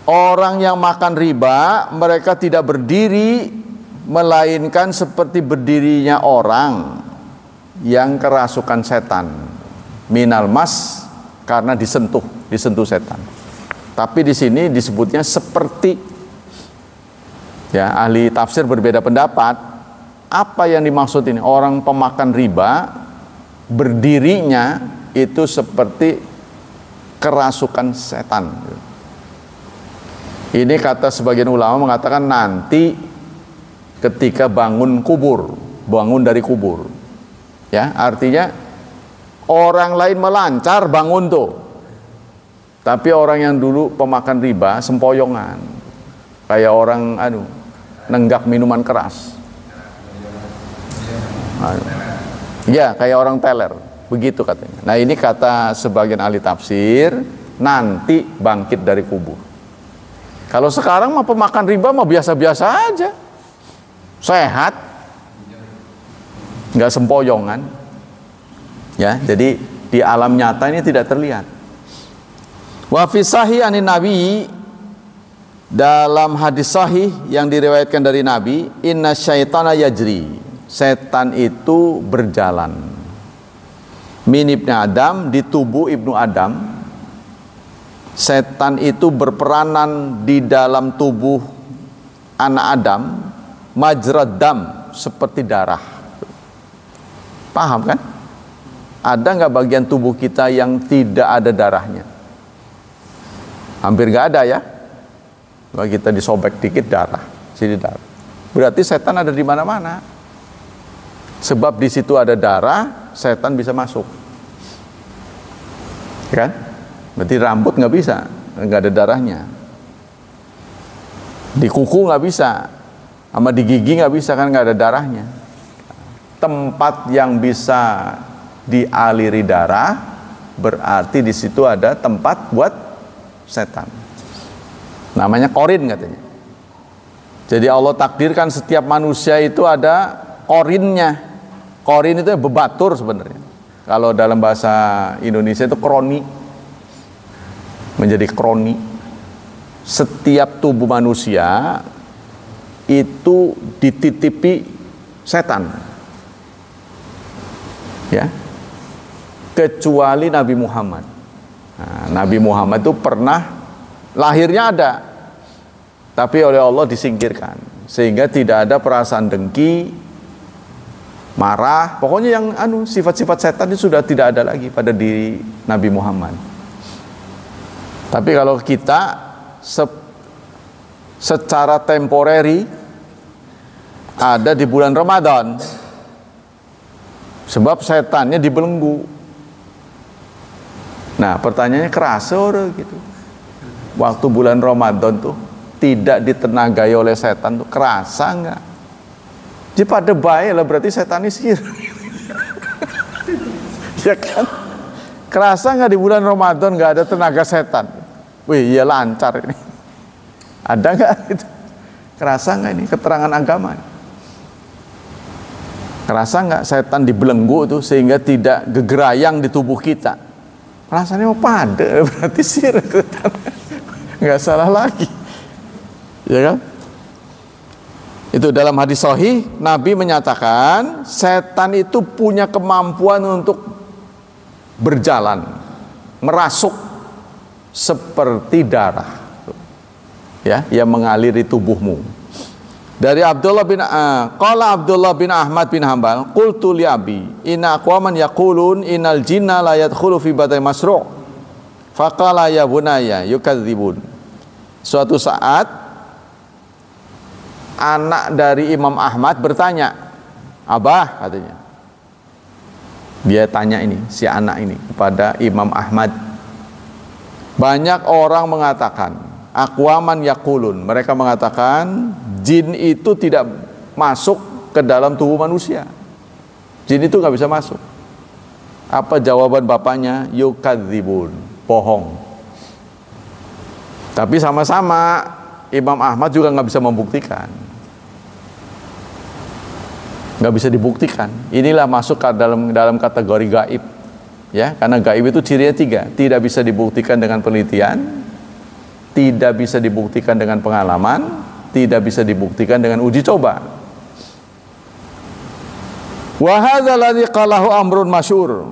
[SPEAKER 1] Orang yang makan riba, mereka tidak berdiri melainkan seperti berdirinya orang yang kerasukan setan. Minal mas, karena disentuh setan. Tapi di sini disebutnya seperti. Ya, ahli tafsir berbeda pendapat. Apa yang dimaksud ini? Orang pemakan riba berdirinya itu seperti kerasukan setan. Ini kata sebagian ulama mengatakan nanti ketika bangun dari kubur. Ya, artinya orang lain melancar bangun tuh. Tapi orang yang dulu pemakan riba sempoyongan. Kayak orang nenggak minuman keras. Ya, kayak orang teler, begitu katanya. Nah, ini kata sebagian ahli tafsir, nanti bangkit dari kubur. Kalau sekarang mah pemakan riba mah biasa-biasa aja. Sehat. Enggak sempoyongan. Ya, jadi di alam nyata ini tidak terlihat. Wa fi sahih anin nabi, dalam hadis sahih yang diriwayatkan dari Nabi, inna syaitana yajri, setan itu berjalan, min ibni Adam, di tubuh ibnu Adam. Setan itu berperanan di dalam tubuh anak Adam, majrad dam, seperti darah. Paham kan? Ada nggak bagian tubuh kita yang tidak ada darahnya? Hampir nggak ada ya. Kalau kita disobek dikit darah. sini darah. Berarti setan ada di mana-mana. Sebab di situ ada darah, setan bisa masuk. Ya kan? Berarti rambut nggak bisa, nggak ada darahnya. Di kuku nggak bisa, sama di gigi nggak bisa kan nggak ada darahnya. Tempat yang bisa dialiri darah berarti di situ ada tempat buat setan. Namanya korin katanya. Jadi Allah takdirkan setiap manusia itu ada korinnya. Korin itu bebatur sebenarnya. Kalau dalam bahasa Indonesia itu kroni. Menjadi kroni. Setiap tubuh manusia itu dititipi setan. Ya. Kecuali Nabi Muhammad. Nah, Nabi Muhammad itu pernah lahirnya ada, tapi oleh Allah disingkirkan, sehingga tidak ada perasaan dengki, marah, pokoknya yang sifat-sifat setan itu sudah tidak ada lagi pada diri Nabi Muhammad. Tapi kalau kita secara temporary ada di bulan Ramadan, sebab setannya dibelenggu. Nah, pertanyaannya kerasa orang gitu. Waktu bulan Ramadan tuh tidak ditenagai oleh setan tuh kerasa nggak? Jadi pada baik lah berarti setanisir. Ya kan? Kerasa nggak di bulan Ramadan nggak ada tenaga setan? Wih, iya lancar ini. Ada nggak itu? Kerasa nggak ini keterangan agama? Kerasa nggak setan dibelenggu tuh sehingga tidak gegerayang di tubuh kita? Rasanya mau pada berarti sih nggak salah lagi, ya kan? Itu dalam hadis sahih Nabi menyatakan setan itu punya kemampuan untuk berjalan, merasuk seperti darah, ya, yang mengalir di tubuhmu. Dari Abdullah bin Ahmad bin Hambal, qultu li abi inna aqwaman yaqulun innal jinna la yadkhulu fi badai masru'. Faqala ya bunayya yukadzibun. Suatu saat anak dari Imam Ahmad bertanya, "Abah," katanya. Dia tanya ini, si anak ini kepada Imam Ahmad. Banyak orang mengatakan, aqwaman yaqulun, mereka mengatakan jin itu tidak masuk ke dalam tubuh manusia. Jin itu nggak bisa masuk. Apa jawaban bapaknya? Yukadzibun, bohong. Tapi sama-sama Imam Ahmad juga nggak bisa membuktikan. Nggak bisa dibuktikan. Inilah masuk ke dalam kategori gaib. Ya, karena gaib itu cirinya 3. Tidak bisa dibuktikan dengan penelitian, tidak bisa dibuktikan dengan pengalaman, tidak bisa dibuktikan dengan uji coba. Wa hadzal ladzi qalahu amrun masyhur.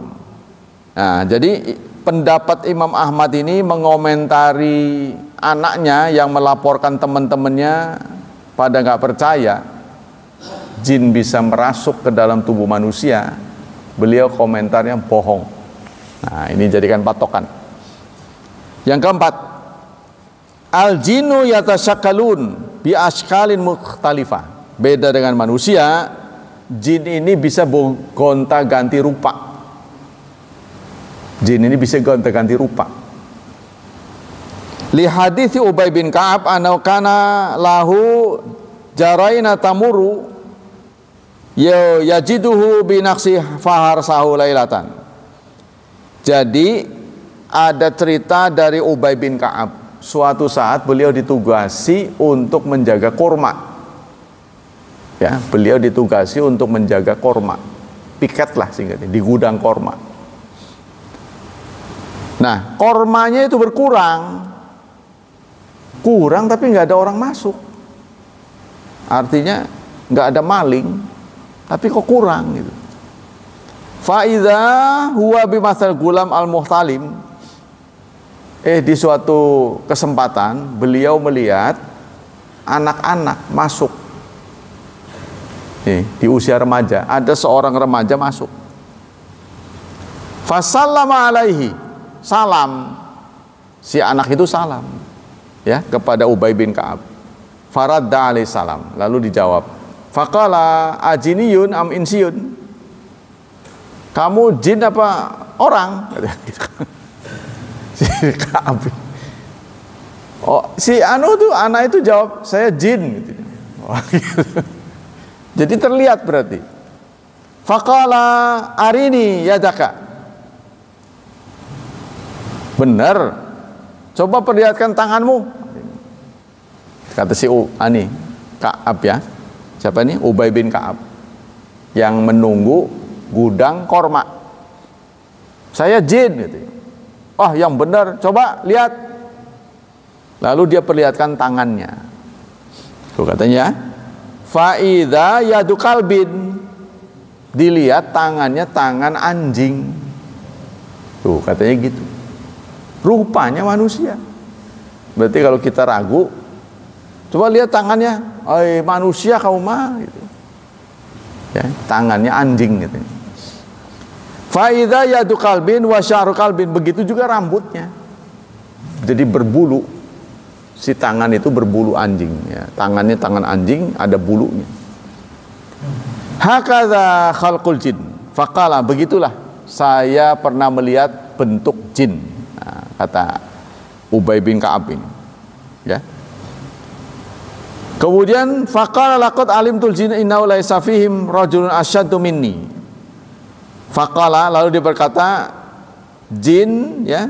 [SPEAKER 1] Nah, jadi pendapat Imam Ahmad ini mengomentari anaknya yang melaporkan teman-temannya pada nggak percaya jin bisa merasuk ke dalam tubuh manusia. Beliau komentarnya bohong. Nah, ini jadikan patokan. Yang keempat, al-jinnu yatasyakkalun bi askalin mukhtalifah. Beda dengan manusia, jin ini bisa gonta-ganti rupa. Jin ini bisa gonta-ganti rupa. Li hadits Ubay bin Ka'ab anau kana lahu jaraina tamuru yajiduhu bi naqsi fahar sahu lailatan. Jadi ada cerita dari Ubay bin Ka'ab. Suatu saat beliau ditugasi untuk menjaga kurma. Ya, beliau ditugasi untuk menjaga kurma. Piket lah singkatnya, di gudang kurma. Nah, kurmanya itu berkurang. Kurang tapi nggak ada orang masuk. Artinya nggak ada maling, tapi kok kurang gitu. Faidza huwa bimasal gulam al-muhtalim. Di suatu kesempatan beliau melihat anak-anak masuk. Di usia remaja, ada seorang remaja masuk. Fasallama alaihi, salam. Si anak itu salam ya kepada Ubay bin Ka'ab. Faradda alaihi salam. Lalu dijawab, faqala ajiniyun am insiyun? Kamu jin apa orang? Si Ka'ab. Oh, si anu tuh anak itu jawab, saya jin gitu. Oh, gitu. Jadi terlihat berarti. Faqala arini yadaka. Benar. Coba perlihatkan tanganmu. Kata si Ka'ab ya. Siapa ini? Ubay bin Ka'ab. Yang menunggu gudang korma. Saya jin gitu. Oh, yang benar. Coba lihat. Lalu dia perlihatkan tangannya. Tuh katanya, faida yadu kalbin. Dilihat tangannya tangan anjing. Tuh katanya gitu. Rupanya manusia. Berarti kalau kita ragu, coba lihat tangannya, manusia kau mah gitu. Ya, tangannya anjing gitu. Faida yadu kalbin wa sya'ru kalbin, begitu juga rambutnya. Jadi berbulu. Si tangan itu berbulu anjing ya. Tangannya tangan anjing, ada bulunya. Hakadha khalqul jin. Faqala, begitulah saya pernah melihat bentuk jin. Nah, kata Ubay bin Ka'ab ini. Ya. Kemudian faqala laqad alimtul jin innahu laisa fihim rajulun asyaddu minni. Faqala, lalu dia berkata, jin ya,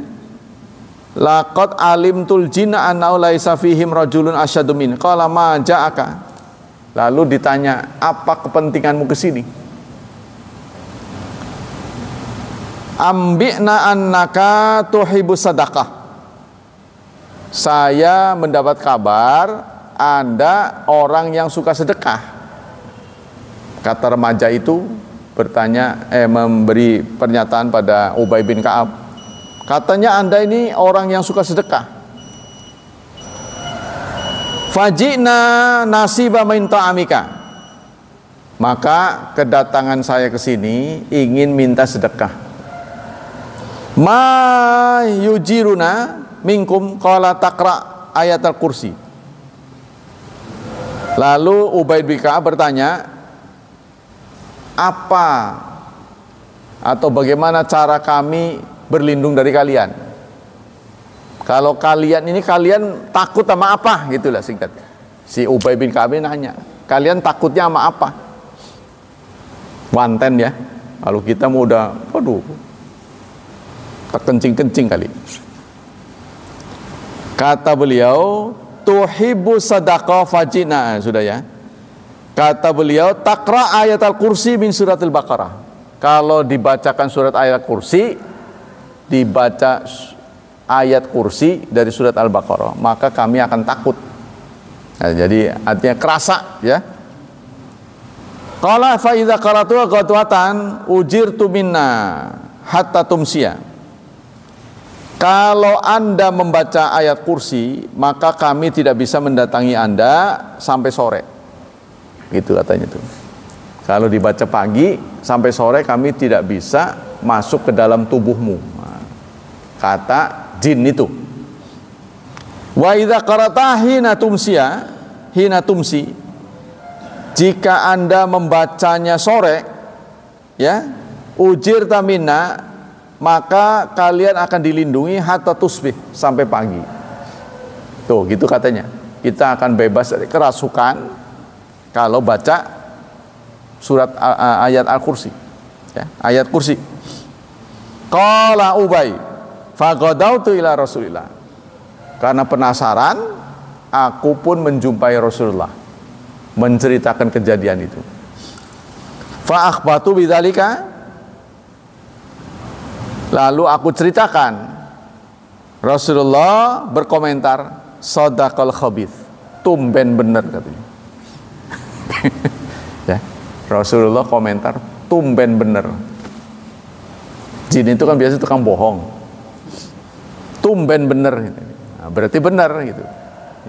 [SPEAKER 1] laqad alimtul jinna annahu laisa fihim rajulun asyaddu min. Qala ma ja'aka. Lalu ditanya, apa kepentinganmu ke sini? Ambi'na annaka tuhibbu sadaqah. Saya mendapat kabar Anda orang yang suka sedekah. Kata remaja itu bertanya, memberi pernyataan pada Ubay bin Ka'ab. Katanya Anda ini orang yang suka sedekah. Fajina nasiba min ta'amika. Maka kedatangan saya ke sini ingin minta sedekah. Ma yujiruna minkum qala taqra ayat al-kursi. Lalu Ubay bin Ka'ab bertanya, apa atau bagaimana cara kami berlindung dari kalian? Kalau kalian ini, kalian takut sama apa? Gitulah singkatnya. Si Ubay bin Ka'ab nanya, kalian takutnya sama apa? Wanten ya. Kalau kita mau udah, waduh, terkencing-kencing kali. Kata beliau, tuhibbu sadaqah fajina. Sudah ya. Kata beliau, taqra ayat al-kursi min surat al-Baqarah. Kalau dibacakan surat ayat kursi, dibaca ayat kursi dari surat Al-Baqarah, maka kami akan takut. Nah, jadi artinya kerasa ya. Qala fa idza qara'tu qatwatan ujirtu minna hatta tumsiya. Kalau Anda membaca ayat kursi, maka kami tidak bisa mendatangi Anda sampai sore. Gitu katanya tuh. Kalau dibaca pagi sampai sore kami tidak bisa masuk ke dalam tubuhmu. Nah, kata jin itu. Wa idza qara'ta hina tumsi, jika Anda membacanya sore ya, ujir tamina, maka kalian akan dilindungi hatta tusbih, sampai pagi. Tuh gitu katanya. Kita akan bebas dari kerasukan kalau baca surat ayat al-kursi ya, ayat kursi. Qala Ubay faghadautu ila Rasulillah. Karena penasaran, aku pun menjumpai Rasulullah, menceritakan kejadian itu. Fa akhbatu bidzalika, lalu aku ceritakan. Rasulullah berkomentar, shadaqal khabith, tumben bener katanya. Ya, Rasulullah komentar, tumben bener. Jin itu kan biasa tukang bohong. Tumben bener gitu. Nah, berarti benar gitu.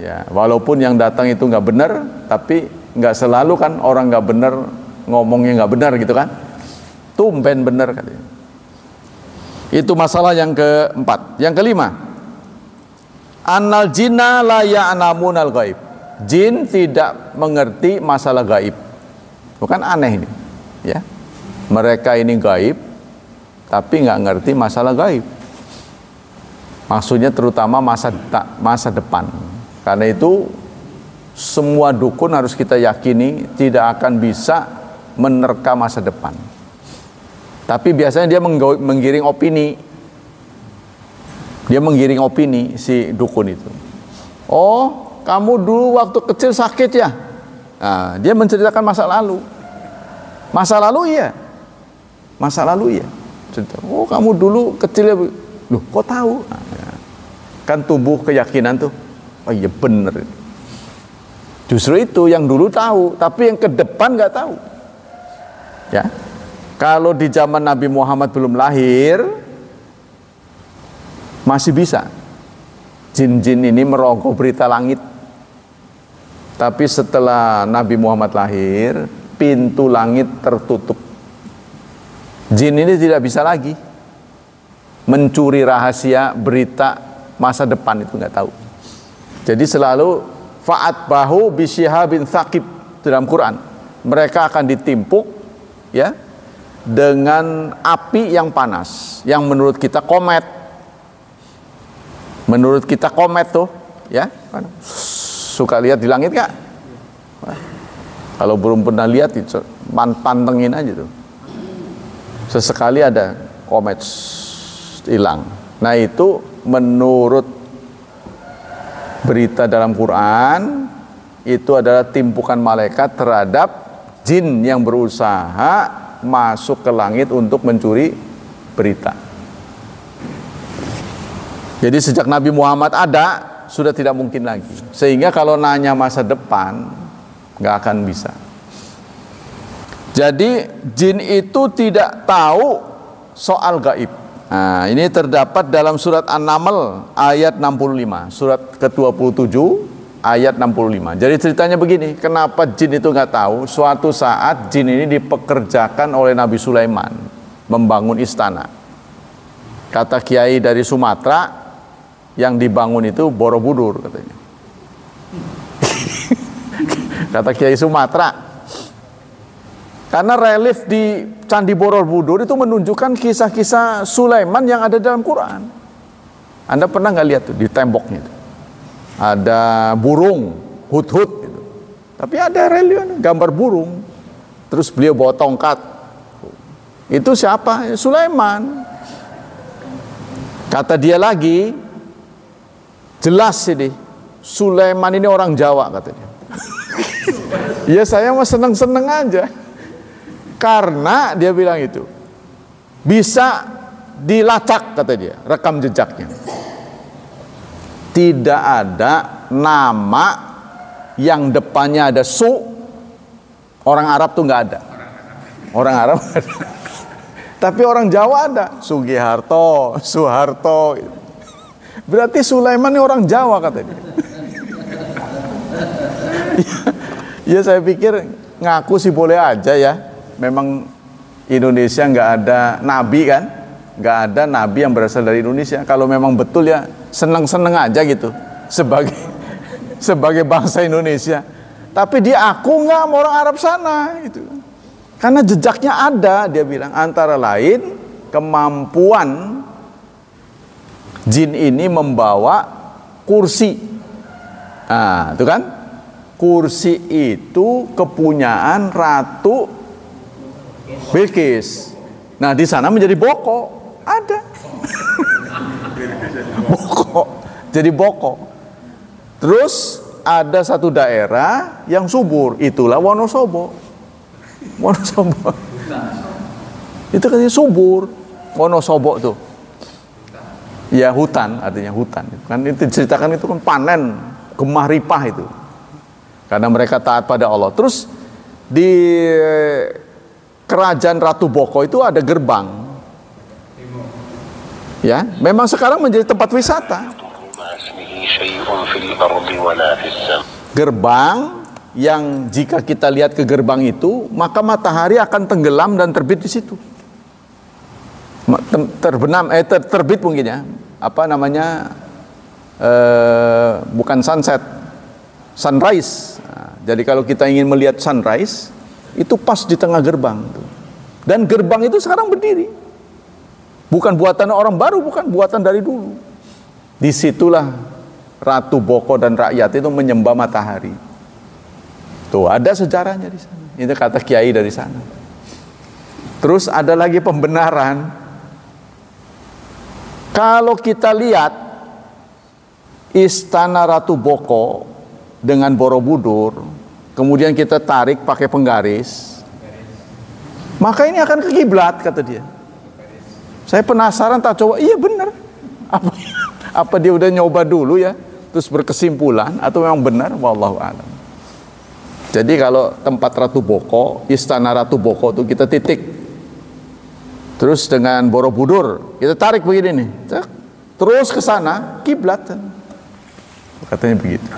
[SPEAKER 1] Ya, walaupun yang datang itu nggak benar, tapi nggak selalu kan orang nggak benar ngomongnya nggak benar gitu kan. Tumben benar katanya. Itu masalah yang keempat. Yang kelima, annal jinna la ya'lamunal ghaib. jin tidak mengerti masalah gaib. Bukan aneh ini, ya. Mereka ini gaib, tapi nggak ngerti masalah gaib. Maksudnya terutama masa depan. Karena itu semua dukun harus kita yakini tidak akan bisa menerka masa depan. Tapi biasanya dia menggiring opini. Dia menggiring opini si dukun itu. Oh, kamu dulu waktu kecil sakit ya? Nah, dia menceritakan masa lalu. Masa lalu iya. Masa lalu iya. Cerita, oh kamu dulu kecilnya, loh kok tahu? Nah, kan tumbuh keyakinan tuh. Oh iya bener. Justru itu yang dulu tahu, tapi yang ke depan nggak tahu. Ya, kalau di zaman Nabi Muhammad belum lahir, masih bisa jin-jin ini merogoh berita langit. Tapi setelah Nabi Muhammad lahir, pintu langit tertutup. Jin ini tidak bisa lagi mencuri rahasia berita masa depan, itu nggak tahu. Jadi selalu fa'at bahu bisyihabin thaqib dalam Quran. Mereka akan ditimpuk, ya, dengan api yang panas, yang menurut kita komet. Menurut kita komet tuh, ya, suka lihat di langit nggak? Kalau belum pernah lihat, pantengin aja tuh. Sesekali ada komet hilang. Nah itu menurut berita dalam Quran, itu adalah timpukan malaikat terhadap jin yang berusaha masuk ke langit untuk mencuri berita. Jadi sejak Nabi Muhammad ada, sudah tidak mungkin lagi. Sehingga kalau nanya masa depan, nggak akan bisa. Jadi jin itu tidak tahu soal gaib. Nah, ini terdapat dalam surat An-Naml ayat 65, surat ke-27 ayat 65. Jadi ceritanya begini, kenapa jin itu nggak tahu? Suatu saat jin ini dipekerjakan oleh Nabi Sulaiman membangun istana. Kata kiai dari Sumatera, yang dibangun itu Borobudur katanya. Kata kiai Sumatera. Karena relief di Candi Borobudur itu menunjukkan kisah-kisah Sulaiman yang ada dalam Quran. Anda pernah nggak lihat tuh di temboknya itu? Ada burung, hut-hut gitu. Tapi ada relief gambar burung. Terus beliau bawa tongkat. Itu siapa? Sulaiman. Kata dia lagi, jelas ini Sulaiman ini orang Jawa katanya. Ya saya mah seneng-seneng aja. Karena dia bilang itu bisa dilacak, kata dia, rekam jejaknya. Tidak ada nama yang depannya ada su. Orang Arab tuh nggak ada. Orang Arab ada. Tapi orang Jawa ada. Sugiharto, Soeharto. Berarti Sulaiman ini orang Jawa, kata dia. Ya saya pikir ngaku sih boleh aja ya. Memang Indonesia nggak ada nabi kan, nggak ada nabi yang berasal dari Indonesia. Kalau memang betul ya seneng-seneng aja gitu sebagai bangsa Indonesia. Tapi dia aku nggak sama orang Arab sana gitu. Karena jejaknya ada, dia bilang, antara lain kemampuan jin ini membawa kursi. Nah, itu kan kursi itu kepunyaan Ratu Bilqis. Nah di sana menjadi boko, ada boko, jadi boko. Terus ada satu daerah yang subur, itulah Wonosobo. Wonosobo itu katanya subur, Wonosobo tuh. Ya hutan, artinya hutan. Kan itu diceritakan itu kan panen, gemah ripah itu. Karena mereka taat pada Allah. Terus di Kerajaan Ratu Boko itu ada gerbang. Ya, memang sekarang menjadi tempat wisata. Gerbang yang jika kita lihat ke gerbang itu, maka matahari akan tenggelam dan terbit di situ. Terbit mungkin ya. Apa namanya? Bukan sunset. sunrise. Nah, jadi kalau kita ingin melihat sunrise, itu pas di tengah gerbang. Dan gerbang itu sekarang berdiri. Bukan buatan orang baru, bukan buatan dari dulu. Disitulah Ratu Boko dan rakyat itu menyembah matahari. Tuh, ada sejarahnya di sana. Itu kata kiai dari sana. Terus ada lagi pembenaran. Kalau kita lihat istana Ratu Boko dengan Borobudur, kemudian kita tarik pakai penggaris, maka ini akan ke kiblat, kata dia. Saya penasaran, tak coba, iya benar. Apa dia udah nyoba dulu ya, terus berkesimpulan, atau memang benar, wallahu a'lam. Jadi kalau tempat Ratu Boko, istana Ratu Boko itu kita titik, terus dengan Borobudur kita tarik begini nih, terus ke sana kiblat, katanya begitu.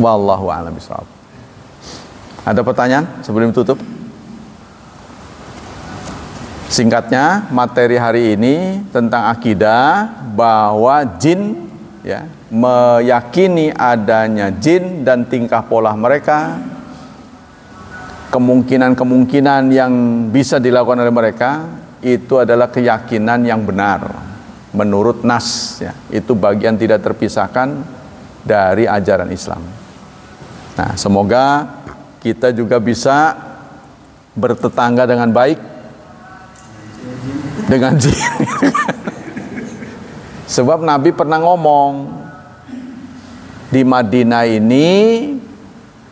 [SPEAKER 1] Wallahu a'lam bishawab. Ada pertanyaan sebelum tutup? Singkatnya, materi hari ini tentang akidah bahwa jin, ya, meyakini adanya jin dan tingkah pola mereka, kemungkinan-kemungkinan yang bisa dilakukan oleh mereka, itu adalah keyakinan yang benar menurut nas, ya. Itu bagian tidak terpisahkan dari ajaran Islam. Nah, semoga kita juga bisa bertetangga dengan baik dengan jin. Sebab Nabi pernah ngomong, di Madinah ini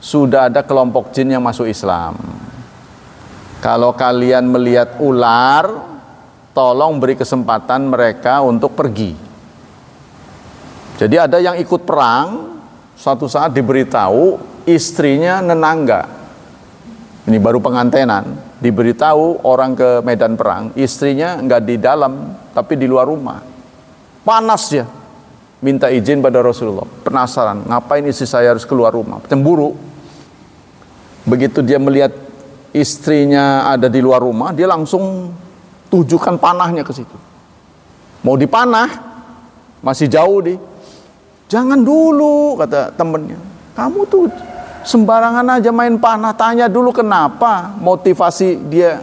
[SPEAKER 1] sudah ada kelompok jin yang masuk Islam. Kalau kalian melihat ular, tolong beri kesempatan mereka untuk pergi. Jadi ada yang ikut perang, suatu saat diberitahu istrinya nenangga. Ini baru pengantenan, diberitahu orang ke medan perang, istrinya nggak di dalam, tapi di luar rumah. Panas ya, minta izin pada Rasulullah. Penasaran, ngapain istri saya harus keluar rumah? Cemburu. Begitu dia melihat istrinya ada di luar rumah, dia langsung tujukan panahnya ke situ. Mau dipanah, masih jauh di. Jangan dulu, kata temennya. Kamu tuh sembarangan aja main panah, tanya dulu kenapa, motivasi dia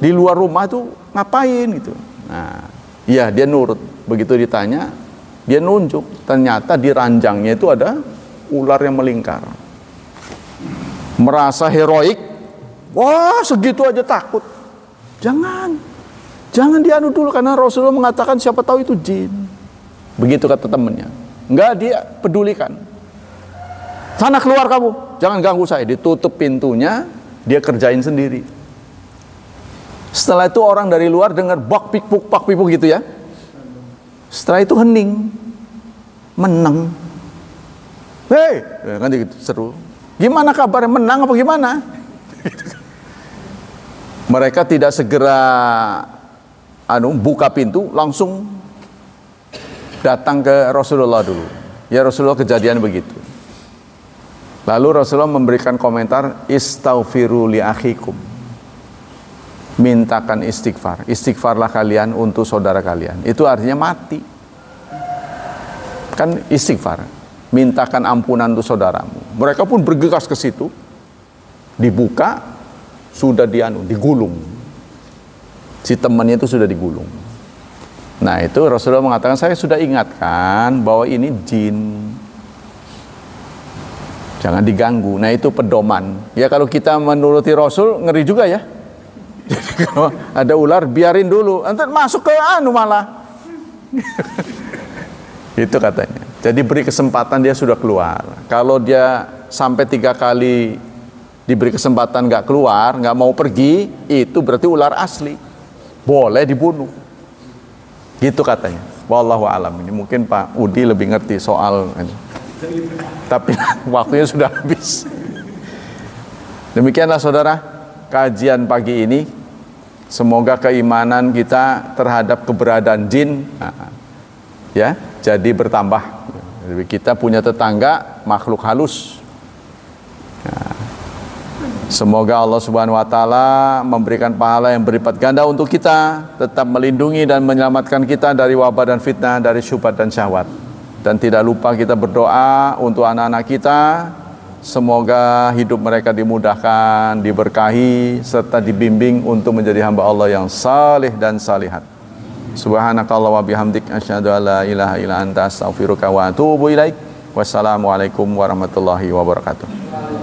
[SPEAKER 1] di luar rumah itu ngapain gitu. Nah, iya dia nurut. Begitu ditanya, dia nunjuk. Ternyata di ranjangnya itu ada ular yang melingkar. Merasa heroik, wah segitu aja takut. Jangan dianu dulu, karena Rasulullah mengatakan siapa tahu itu jin. Begitu kata temennya. Enggak dia pedulikan. Sana keluar kamu, jangan ganggu saya. Ditutup pintunya, dia kerjain sendiri. Setelah itu orang dari luar dengar bak pipuk gitu ya. Setelah itu hening, menang. Hei, kan gitu seru. Gimana kabarnya, menang apa gimana? Mereka tidak segera buka pintu, langsung datang ke Rasulullah dulu. Ya Rasulullah, kejadian begitu. Lalu Rasulullah memberikan komentar, istaghfiru li akhikum. Mintakan istighfar. Istighfarlah kalian untuk saudara kalian. Itu artinya mati. Kan istighfar. Mintakan ampunan untuk saudaramu. Mereka pun bergegas ke situ. Dibuka, sudah digulung. Si temannya itu sudah digulung. Nah itu Rasulullah mengatakan, saya sudah ingatkan bahwa ini jin. Jangan diganggu. Nah itu pedoman. Ya kalau kita menuruti Rasul, ngeri juga ya. Jadi kalau ada ular, biarin dulu. Nanti masuk ke malah. Itu katanya. Jadi beri kesempatan, dia sudah keluar. Kalau dia sampai 3 kali diberi kesempatan nggak keluar, nggak mau pergi, itu berarti ular asli. Boleh dibunuh. Gitu katanya. Wallahu a'lam. Ini mungkin Pak Udi lebih ngerti soal ini. Tapi waktunya sudah habis. Demikianlah saudara, kajian pagi ini. Semoga keimanan kita terhadap keberadaan jin ya jadi bertambah. Jadi kita punya tetangga makhluk halus. Semoga Allah Subhanahu wa taala memberikan pahala yang berlipat ganda untuk kita, tetap melindungi dan menyelamatkan kita dari wabah dan fitnah, dari syubhat dan syahwat. Dan tidak lupa kita berdoa untuk anak-anak kita, semoga hidup mereka dimudahkan, diberkahi, serta dibimbing untuk menjadi hamba Allah yang saleh dan salihat. Subhanakallah wa bihamdik, asyhadu an la ilaha illa anta, astaghfiruka wa atubu ilaik. Wassalamualaikum warahmatullahi wabarakatuh.